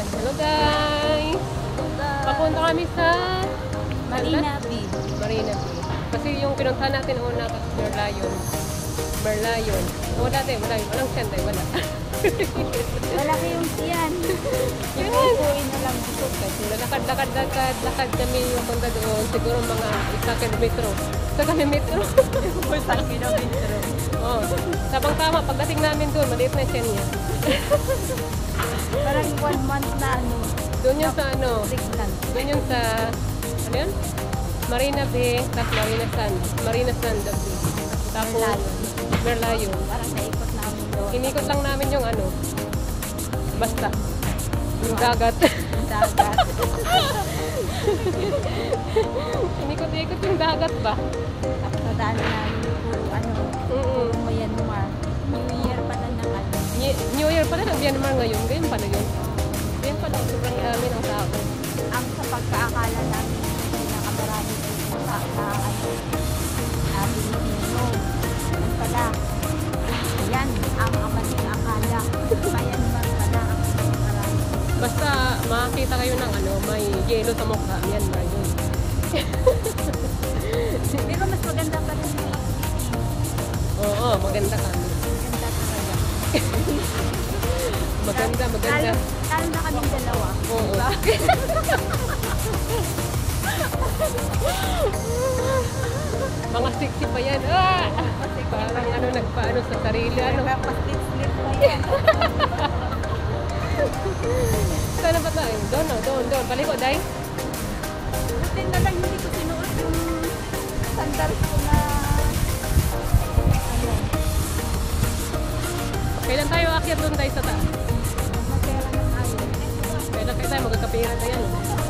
Hello guys! Papunta kami sa Marina Bay. Marina Bay. Kasi yung pinuntahan natin una kasi Merlion. Merlion. Wala tayo, wala. Walang siyan tayo, wala. Wala kayong siyan. Yun. Ipuin na lang ito. Kasi lakad kami yung punta doon. Siguro mga 1 kilometro. 1 kilometro. 1 kilometro. Oh, tabang-tama. Pagdating namin doon, maliit na siyan niya. Parang 1 month na ano. Doon yun sa ano. Pregnant. Doon yun sa, ano yun? Marina Bay, tapos Marina Sand. Tapos, Merlion. Parang naikot namin doon. Inikot lang namin yung ano, basta, yung dagat. Dagat. Inikot-ikot yung dagat ba? Tapos nadaanan namin yung ano, Mm-mm. Myanmar. New Year pa na ng ano. New Year pala ng Myanmar ngayon, ganyan pala yun. Ganyan pala, sobrang dami ng tao. Ang sa pagkaakala namin, pinakamarami dito sa ano, Pilipino. Yan pala. Yan ang amating akala. Myanmar pala ang marami. Basta makakita kayo ng ano, may yelo sa mukha, Myanmar yun. Pero mas maganda pa rin yung Oo, maganda kami. maganda talaga. Maganda. Talo na kaming dalawa. Oo. Diba? Mga sexy pa yan. Ah! Parang ano, nagpaano sa sarili. Ano? Nagpapaslip-slip pa yan. Sana ba tayo? Doon. Balik ko, Day. Buti na lang hindi ko sinuot yung sandals ko na ano, Kailan tayo aakyat doon tayo sa taas? matera ng ayaw. Kailan tayo magkakapira tayo? Ano?